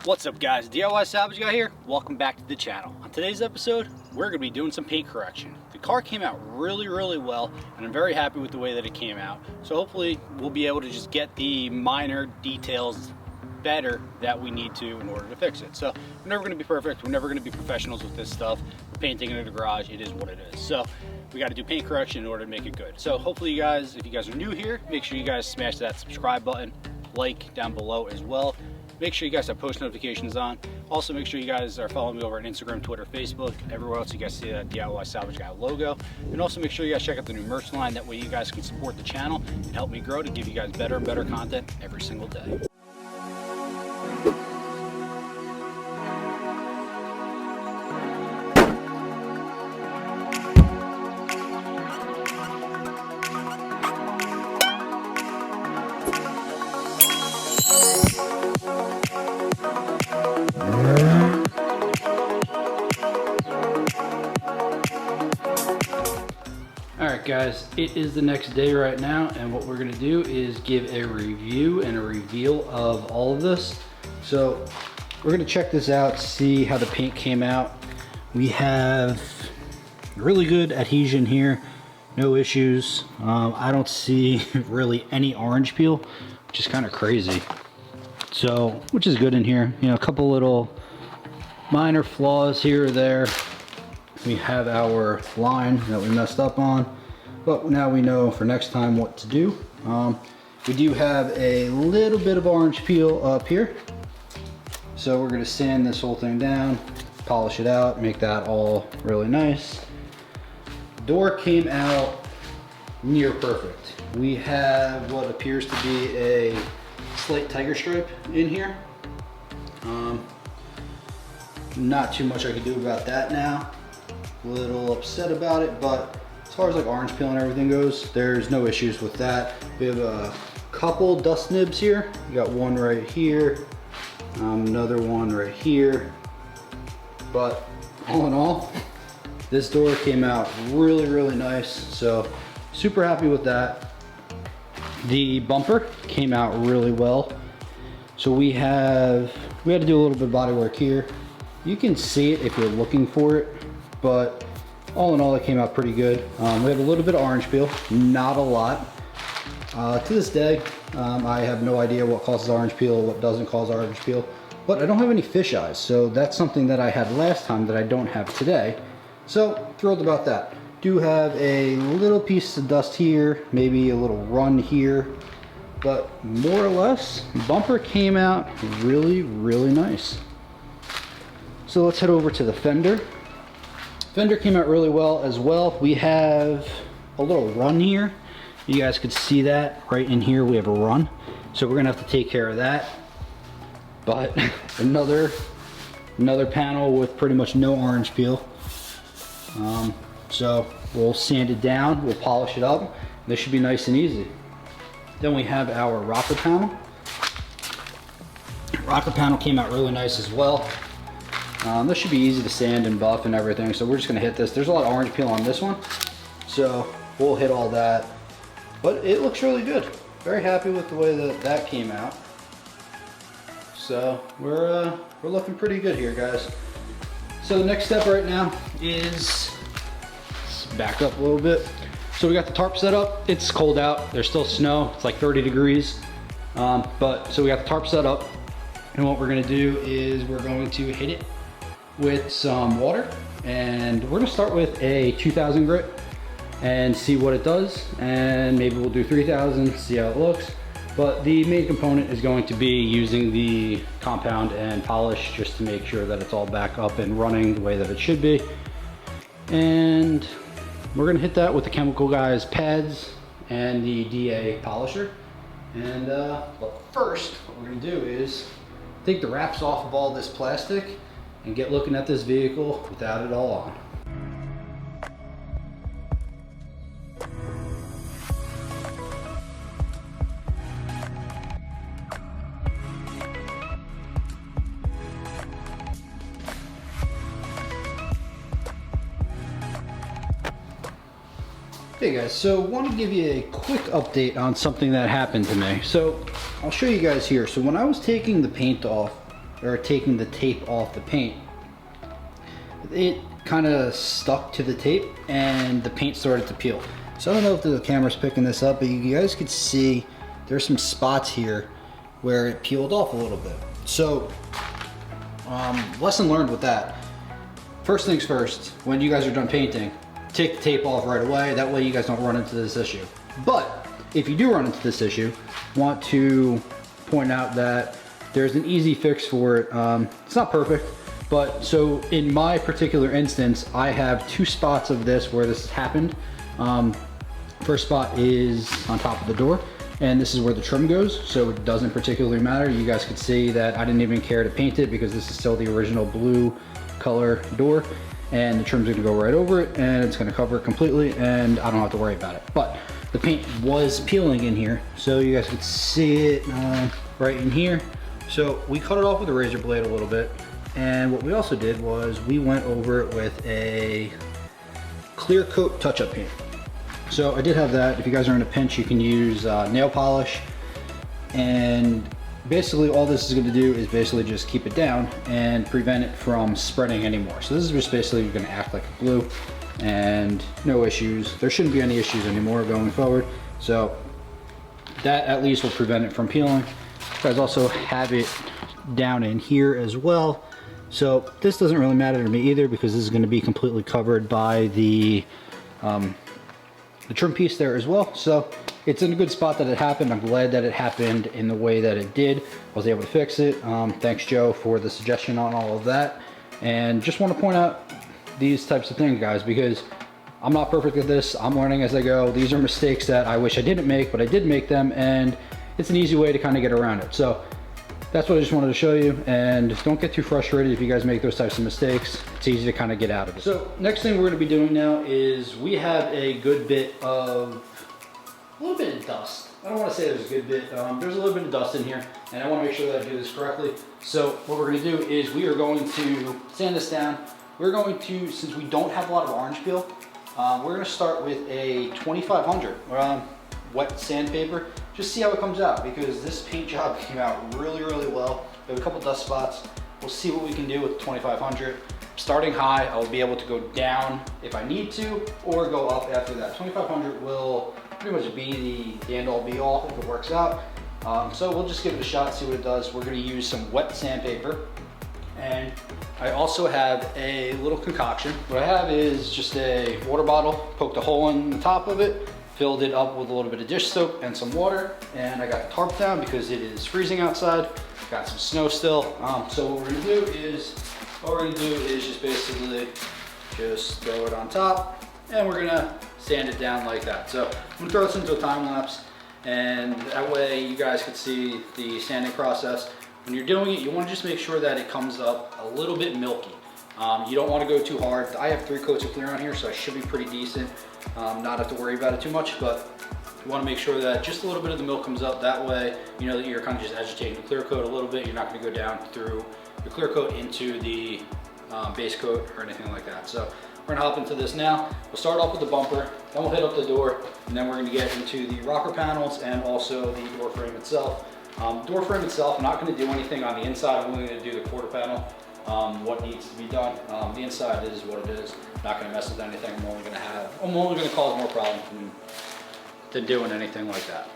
What's up guys, DIY Salvage Guy here. Welcome back to the channel. On today's episode, we're going to be doing some paint correction. The car came out really well and I'm very happy with the way that it came out. So hopefully we'll be able to just get the minor details better that we need to in order to fix it. So we're never going to be perfect, we're never going to be professionals with this stuff. We're painting in the garage, it is what it is. So we got to do paint correction in order to make it good. So hopefully you guys, if you guys are new here, make sure you guys smash that subscribe button, like down below as well. Make sure you guys have post notifications on. Also make sure you guys are following me over on Instagram, Twitter, Facebook, everywhere else you guys see that DIY Salvage Guy logo. And also make sure you guys check out the new merch line. That way you guys can support the channel and help me grow to give you guys better and better content every single day. Alright guys, it is the next day right now, and what we're going to do is give a review and a reveal of all of this. So we're going to check this out, see how the paint came out. We have really good adhesion here, no issues. I don't see really any orange peel, which is kind of crazy. So, which is good in here. You know, a couple little minor flaws here or there. We have our line that we messed up on, but now we know for next time what to do. We do have a little bit of orange peel up here, so we're going to sand this whole thing down, polish it out, make that all really nice. Door came out near perfect. We have what appears to be a slight tiger stripe in here. Not too much I can do about that now. A little upset about it, but as far as like orange peel and everything goes, there's no issues with that. We have a couple dust nibs here. We got one right here, another one right here, but all in all, this door came out really nice, so super happy with that. The bumper came out really well, so we had to do a little bit of body work here. You can see it if you're looking for it, but all in all it came out pretty good. We have a little bit of orange peel, not a lot. To this day, I have no idea what causes orange peel, what doesn't cause orange peel, but I don't have any fish eyes, so that's something that I had last time that I don't have today. So thrilled about that. Do have a little piece of dust here, maybe a little run here, but more or less, bumper came out really nice. So let's head over to the fender. Fender came out really well as well. We have a little run here. You guys could see that right in here. We have a run. So we're gonna have to take care of that. But another panel with pretty much no orange peel. So we'll sand it down, we'll polish it up. This should be nice and easy. Then we have our rocker panel. Rocker panel came out really nice as well. This should be easy to sand and buff and everything, so we're just going to hit this. There's a lot of orange peel on this one, so we'll hit all that. But it looks really good. Very happy with the way that that came out. So we're looking pretty good here, guys. So the next step right now is, let's back up a little bit. So we got the tarp set up. It's cold out. There's still snow. It's like 30 degrees. So we got the tarp set up, and what we're going to do is we're going to hit it with some water, and we're going to start with a 2000 grit and see what it does, and maybe we'll do 3000, see how it looks. But the main component is going to be using the compound and polish just to make sure that it's all back up and running the way that it should be. And we're going to hit that with the Chemical Guys pads and the DA polisher. And but first what we're going to do is take the wraps off of all this plastic and get looking at this vehicle without it all on. Hey guys, so I want to give you a quick update on something that happened to me. So I'll show you guys here. So when I was taking the paint off or taking the tape off the paint, it kind of stuck to the tape and the paint started to peel. So I don't know if the camera's picking this up, but you guys could see there's some spots here where it peeled off a little bit. So lesson learned with that. First things first, when you guys are done painting, take the tape off right away. That way you guys don't run into this issue. But if you do run into this issue, want to point out that there's an easy fix for it. It's not perfect, but so in my particular instance, I have two spots of this where this has happened. First spot is on top of the door, and this is where the trim goes, so it doesn't particularly matter. You guys could see that I didn't even care to paint it because this is still the original blue color door, and the trim's gonna go right over it and it's gonna cover it completely and I don't have to worry about it. But the paint was peeling in here, so you guys could see it right in here. So we cut it off with a razor blade a little bit, and what we also did was we went over it with a clear coat touch-up paint. So I did have that. If you guys are in a pinch, you can use nail polish, and basically all this is going to do is basically just keep it down and prevent it from spreading anymore. So this is just basically going to act like a glue, and no issues. There shouldn't be any issues anymore going forward. So that at least will prevent it from peeling. You guys also have it down in here as well. So this doesn't really matter to me either because this is going to be completely covered by the trim piece there as well. So it's in a good spot that it happened. I'm glad that it happened in the way that it did. I was able to fix it. Thanks, Joe, for the suggestion on all of that. And just want to point out these types of things, guys, because I'm not perfect at this. I'm learning as I go. These are mistakes that I wish I didn't make, but I did make them, and it's an easy way to kind of get around it. So that's what I just wanted to show you, and don't get too frustrated if you guys make those types of mistakes. It's easy to kind of get out of it. So next thing we're going to be doing now is we have a good bit of, a little bit of dust. I don't want to say there's a good bit, there's a little bit of dust in here, and I want to make sure that I do this correctly. So what we're going to do is we are going to sand this down. We're going to, since we don't have a lot of orange peel, we're going to start with a 2500 wet sandpaper. Just see how it comes out, because this paint job came out really, really well. We have a couple dust spots. We'll see what we can do with 2500. Starting high, I'll be able to go down if I need to, or go up after that. 2500 will pretty much be the end all be all if it works out. So we'll just give it a shot, see what it does. We're gonna use some wet sandpaper. And I also have a little concoction. What I have is just a water bottle, poked a hole in the top of it, filled it up with a little bit of dish soap and some water, and I got the tarp down because it is freezing outside. Got some snow still. So what we're gonna do is just basically just throw it on top, and we're gonna sand it down like that. So I'm gonna throw this into a time lapse, and that way you guys can see the sanding process. When you're doing it, you want to just make sure that it comes up a little bit milky. You don't want to go too hard. I have 3 coats of clear on here, so I should be pretty decent. Not have to worry about it too much, but you want to make sure that just a little bit of the milk comes up. That way, you know that you're kind of just agitating the clear coat a little bit. You're not going to go down through the clear coat into the base coat or anything like that. So we're going to hop into this now. We'll start off with the bumper, then we'll hit up the door, and then we're going to get into the rocker panels and also the door frame itself. Door frame itself, I'm not going to do anything on the inside. I'm only going to do the quarter panel, what needs to be done. The inside is what it is. I'm not going to mess with anything. I'm only going to cause more problems than doing anything like that.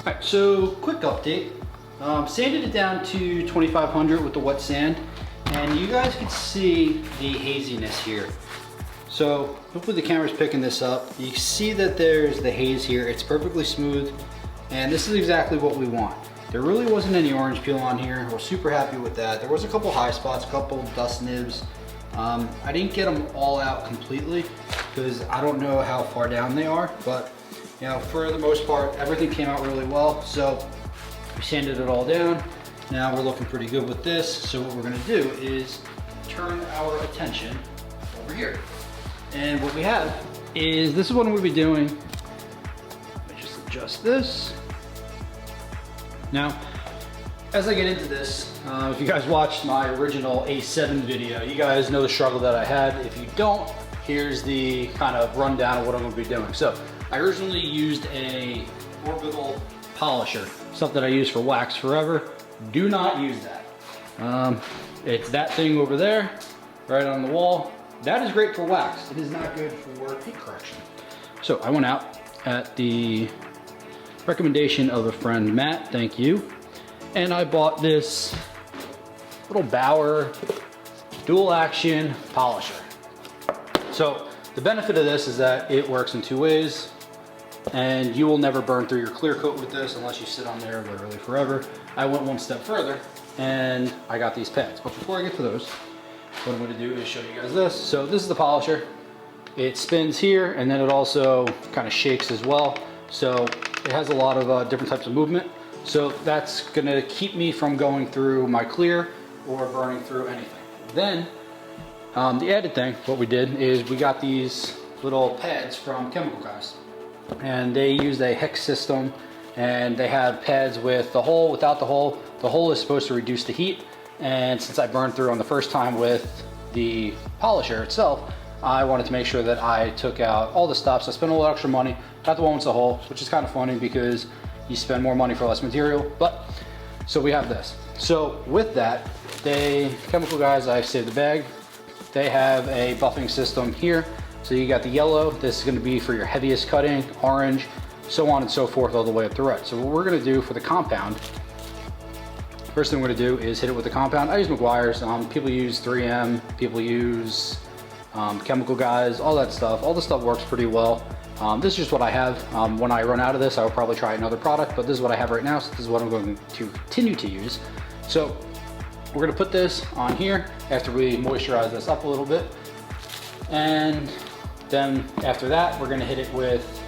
Alright, so quick update. Sanded it down to 2500 with the wet sand, and you guys can see the haziness here. So hopefully the camera's picking this up. You see that there's the haze here. It's perfectly smooth, and this is exactly what we want. There really wasn't any orange peel on here. We're super happy with that. There was a couple high spots, a couple dust nibs. I didn't get them all out completely because I don't know how far down they are, but you know, for the most part, everything came out really well. So we sanded it all down. Now we're looking pretty good with this. So what we're gonna do is turn our attention over here. And what we have is, this is what we'll be doing. Let me just adjust this. Now, as I get into this, if you guys watched my original A7 video, you guys know the struggle that I had. If you don't, here's the kind of rundown of what I'm going to be doing. So I originally used a orbital polisher, something I use for wax forever. Do not use that. It's that thing over there, right on the wall. That is great for wax. It is not good for paint correction. So I went out at the recommendation of a friend, Matt, thank you. And I bought this little Bauer dual action polisher. So the benefit of this is that it works in 2 ways, and you will never burn through your clear coat with this unless you sit on there literally forever. I went one step further and I got these pads. But before I get to those, what I'm going to do is show you guys this. So this is the polisher. It spins here and then it also kind of shakes as well. So it has a lot of different types of movement. So that's going to keep me from going through my clear or burning through anything. Then the added thing, what we did is we got these little pads from Chemical Guys, and they use a hex system, and they have pads with the hole, without the hole. The hole is supposed to reduce the heat, and since I burned through on the first time with the polisher itself, I wanted to make sure that I took out all the stops. I spent a little extra money, got the one with the hole, which is kind of funny because you spend more money for less material. But so we have this. So with that, Chemical Guys, I saved the bag. They have a buffing system here. So you got the yellow, this is going to be for your heaviest cutting, orange, so on and so forth, all the way up to red. So what we're going to do for the compound, first thing we're going to do is hit it with the compound. I use meguiars. People use 3M, people use Chemical Guys, all that stuff. All the stuff works pretty well. This is just what I have. When I run out of this, I will probably try another product, but this is what I have right now, so this is what I'm going to continue to use. So we're going to put this on here after we moisturize this up a little bit, and then after that we're going to hit it with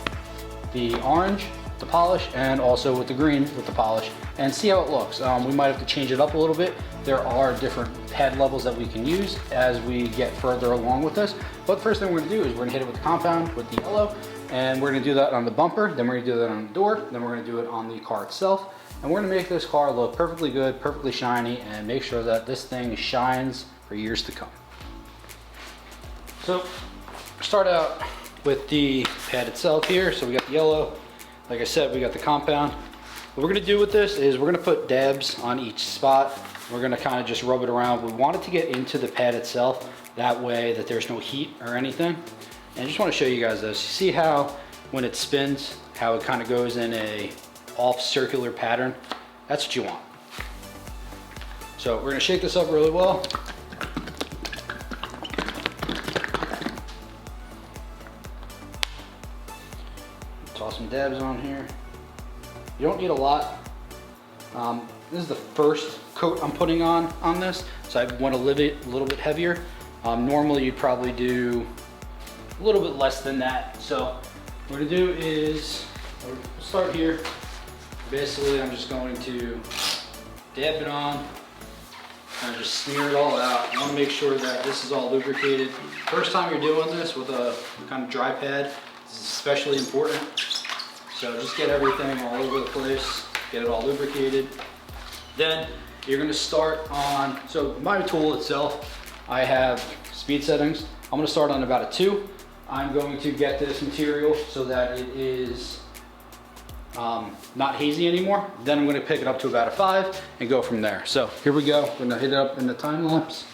the orange, the polish, and also with the green with the polish, and see how it looks. We might have to change it up a little bit. There are different pad levels that we can use as we get further along with this, but the first thing we're going to do is we're going to hit it with the compound with the yellow, and we're going to do that on the bumper, then we're going to do that on the door, then we're going to do it on the car itself. And we're going to make this car look perfectly good, perfectly shiny, and make sure that this thing shines for years to come. So start out with the pad itself here. So we got the yellow, like I said, we got the compound. What we're going to do with this is we're going to put dabs on each spot. We're going to kind of just rub it around. We want it to get into the pad itself, that way that there's no heat or anything. And I just want to show you guys this. You see how when it spins, how it kind of goes in a off circular pattern? That's what you want. So we're going to shake this up really well. Toss some dabs on here. You don't need a lot. This is the first coat I'm putting on this, so I went a little bit heavier. Normally you'd probably do a little bit less than that. So what we're going to do is we'll start here. Basically, I'm just going to dab it on and just smear it all out. I want to make sure that this is all lubricated. First time you're doing this with a kind of dry pad, this is especially important. So just get everything all over the place, get it all lubricated. Then you're going to start on, so my tool itself, I have speed settings. I'm going to start on about a 2. I'm going to get this material so that it is not hazy anymore. Then I'm going to pick it up to about a 5 and go from there. So here we go. We're going to hit it up in the time lapse.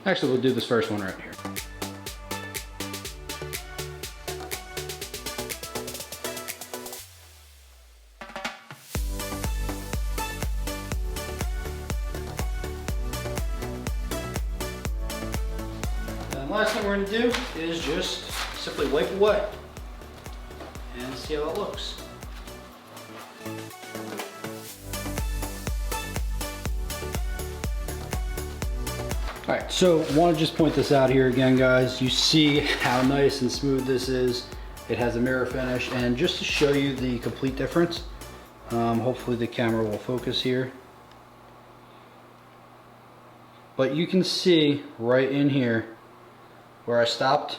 Actually, we'll do this first one right here. And last thing we're going to do is just simply wipe away and see how it looks. All right, so want to just point this out here again, guys. You see how nice and smooth this is. It has a mirror finish, and just to show you the complete difference, hopefully the camera will focus here. But you can see right in here where I stopped.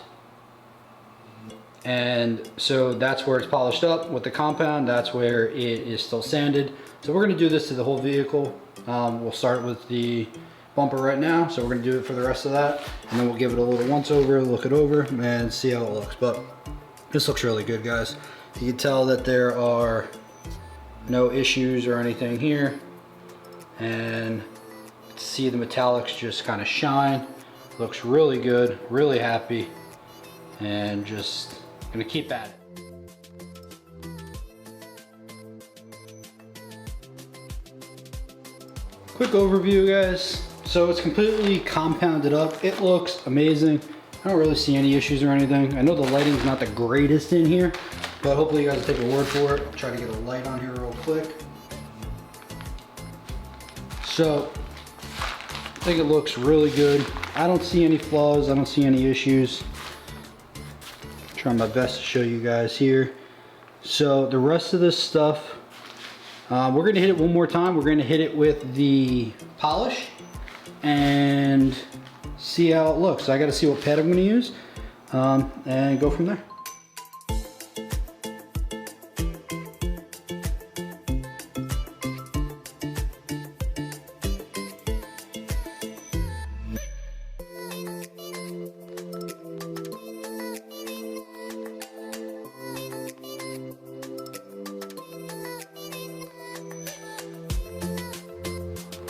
And so that's where it's polished up with the compound. That's where it is still sanded. So we're going to do this to the whole vehicle. We'll start with the bumper right now, so we're gonna do it for the rest of that, and then we'll give it a little once over, look it over, and see how it looks. But this looks really good, guys. You can tell that there are no issues or anything here, and see the metallics just kind of shine. Looks really good, really happy, and just gonna keep at it. Quick overview, guys. So it's completely compounded up. It looks amazing. I don't really see any issues or anything. I know the lighting's not the greatest in here, but hopefully you guys will take a word for it. I'll try to get a light on here real quick. So I think it looks really good. I don't see any flaws. I don't see any issues. Trying my best to show you guys here. So the rest of this stuff, we're gonna hit it one more time. We're gonna hit it with the polish and see how it looks. I gotta see what pad I'm gonna use and go from there.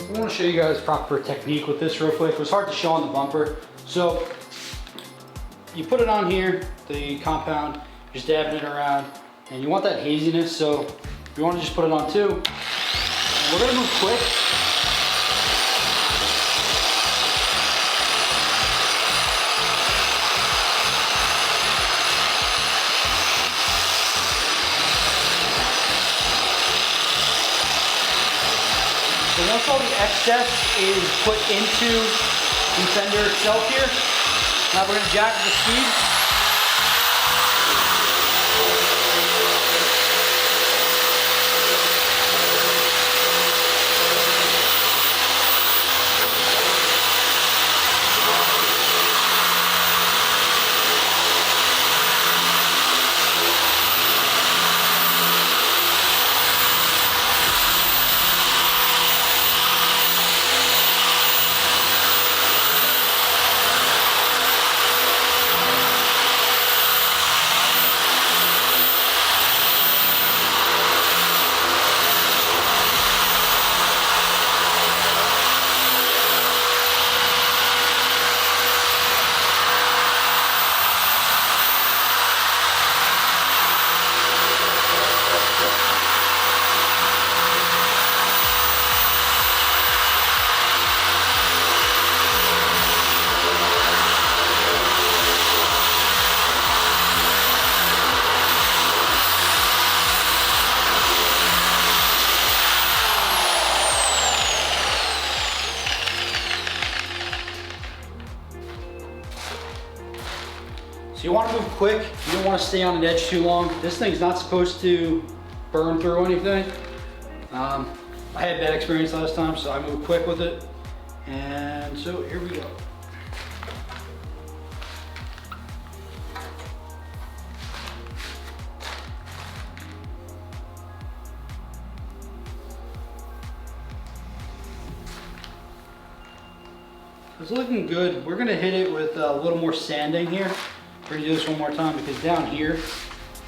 I want to show you guys proper technique with this real quick. It was hard to show on the bumper. So you put it on here, the compound, just dabbing it around, and you want that haziness, so you want to just put it on too. And we're going to move quick. So once all the excess is put into the fender itself here, now we're going to jack the speed. So you want to move quick, you don't want to stay on an edge too long. This thing's not supposed to burn through anything. I had bad experience last time, so I moved quick with it. And so here we go. It's looking good. We're gonna hit it with a little more sanding here. We're gonna do this one more time because down here,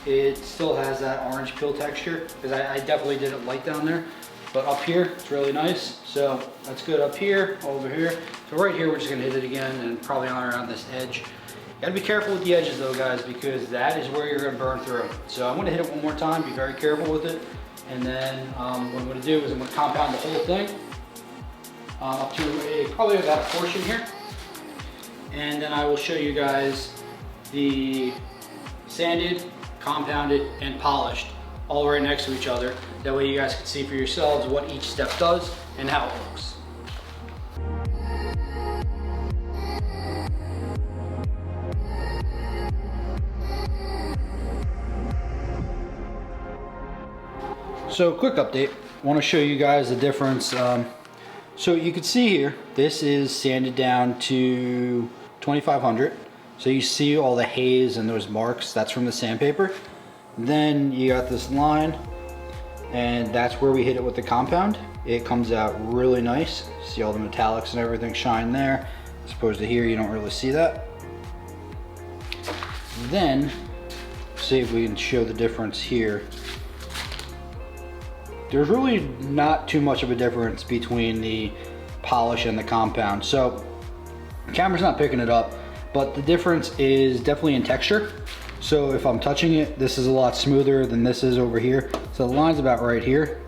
it still has that orange peel texture because I definitely didn't like down there. But up here, it's really nice. So that's good up here, over here. So right here, we're just gonna hit it again and probably on around this edge. You gotta be careful with the edges though, guys, because that is where you're gonna burn through. So I'm gonna hit it one more time, be very careful with it. And then what I'm gonna do is I'm gonna compound the whole thing up to probably about a portion here. And then I will show you guys the sanded, compounded, and polished all right next to each other. That way you guys can see for yourselves what each step does and how it looks. So quick update, I want to show you guys the difference. So you can see here, this is sanded down to 2500. So you see all the haze and those marks, that's from the sandpaper. Then you got this line, and that's where we hit it with the compound. It comes out really nice. See all the metallics and everything shine there, as opposed to here, you don't really see that. Then, see if we can show the difference here. There's really not too much of a difference between the polish and the compound. So, the camera's not picking it up, but the difference is definitely in texture. So if I'm touching it, this is a lot smoother than this is over here. So the line's about right here.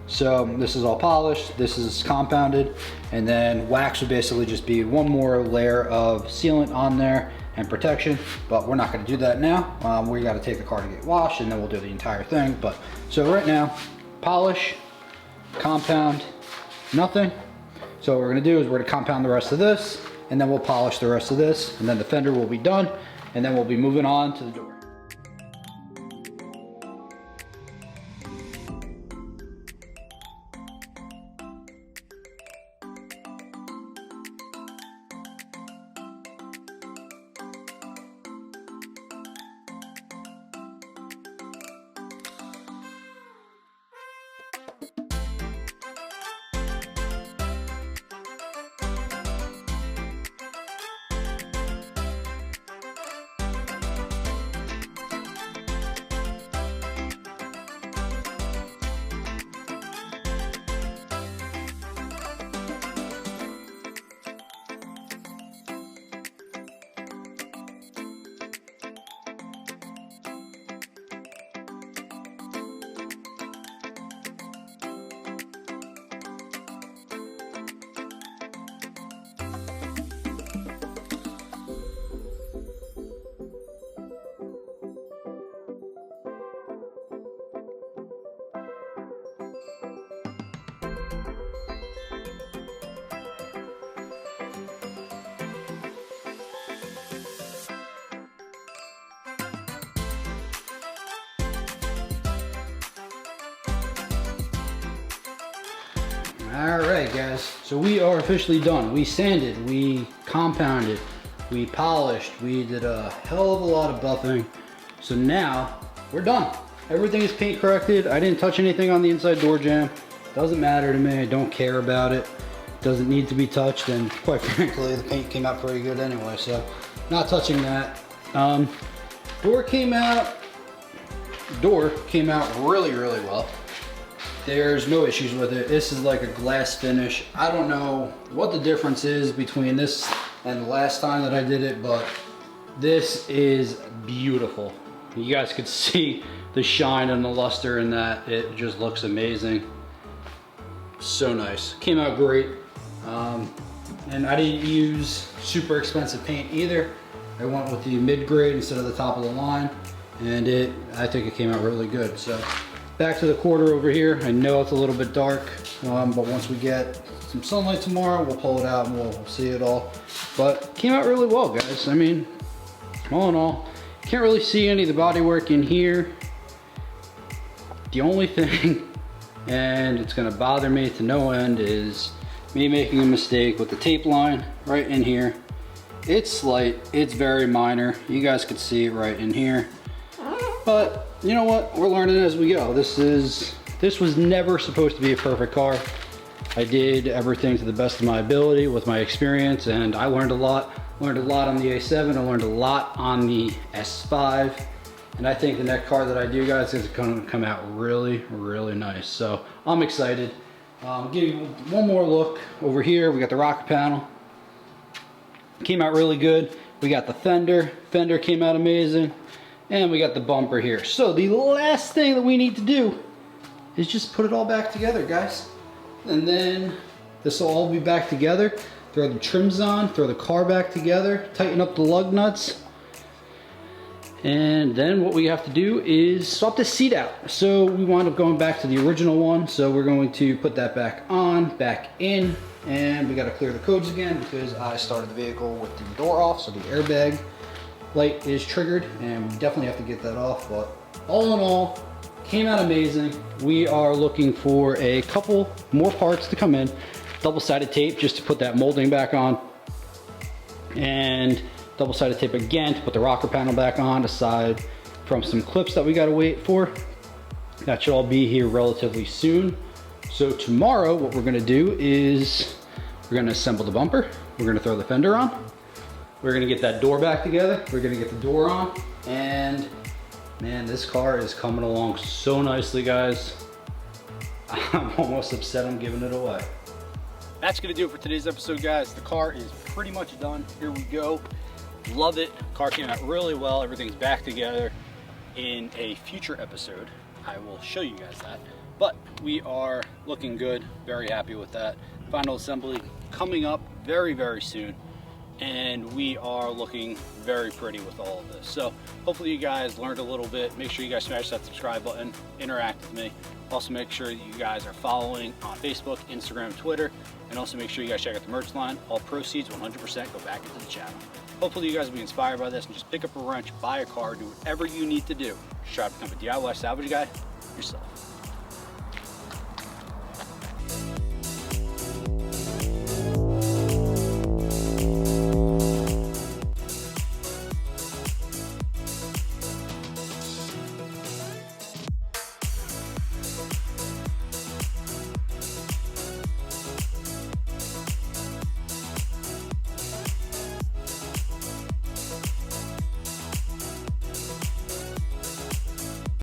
So this is all polished, this is compounded, and then wax would basically just be one more layer of sealant on there and protection, but we're not gonna do that now. We gotta take the car to get washed and then we'll do the entire thing. But so right now, polish, compound, nothing. So what we're gonna do is we're gonna compound the rest of this, and then we'll polish the rest of this, and then the fender will be done, and then we'll be moving on to the door. All right, guys, so we are officially done. We sanded, we compounded, we polished, we did a hell of a lot of buffing. So now we're done. Everything is paint corrected. I didn't touch anything on the inside door jamb. Doesn't matter to me, I don't care about it. Doesn't need to be touched, and quite frankly, the paint came out pretty good anyway, so not touching that. Door came out really, really well. There's no issues with it. This is like a glass finish. I don't know what the difference is between this and the last time that I did it, but this is beautiful. You guys could see the shine and the luster in that. It just looks amazing. So nice. Came out great. And I didn't use super expensive paint either. I went with the mid-grade instead of the top of the line, and I think it came out really good. So back to the quarter over here. I know it's a little bit dark, but once we get some sunlight tomorrow, we'll pull it out and we'll see it all. But came out really well, guys. I mean, all in all, can't really see any of the bodywork in here. The only thing, and it's gonna bother me to no end, is me making a mistake with the tape line right in here. It's slight, it's very minor. You guys could see it right in here. But you know what? We're learning as we go. This was never supposed to be a perfect car. I did everything to the best of my ability with my experience, and I learned a lot. Learned a lot on the A7. I learned a lot on the S5. And I think the next car that I do, guys, is going to come out really, really nice. So I'm excited. Give you one more look over here. We got the rocker panel. Came out really good. We got the fender. Fender came out amazing. And we got the bumper here. So the last thing that we need to do is just put it all back together, guys. And then this will all be back together. Throw the trims on, throw the car back together, tighten up the lug nuts. And then what we have to do is swap the seat out. So we wound up going back to the original one. So we're going to put that back on, back in, and we got to clear the codes again because I started the vehicle with the door off, so the airbag light is triggered, and we definitely have to get that off. But all in all, came out amazing. We are looking for a couple more parts to come in. Double-sided tape just to put that molding back on, and double-sided tape again to put the rocker panel back on, aside from some clips that we gotta wait for. That should all be here relatively soon. So tomorrow, what we're gonna do is we're gonna assemble the bumper. We're gonna throw the fender on. We're gonna get that door back together. We're gonna get the door on. And man, this car is coming along so nicely, guys. I'm almost upset I'm giving it away. That's gonna do it for today's episode, guys. The car is pretty much done. Here we go. Love it. Car came out really well. Everything's back together. In a future episode, I will show you guys that. But we are looking good. Very happy with that. Final assembly coming up very, very soon. And we are looking very pretty with all of this. So hopefully you guys learned a little bit. Make sure you guys smash that subscribe button, interact with me. Also make sure that you guys are following on Facebook, Instagram, Twitter, and also make sure you guys check out the merch line. All proceeds 100% go back into the channel. Hopefully you guys will be inspired by this and just pick up a wrench, buy a car, do whatever you need to do. Just try to become a DIY salvage guy yourself.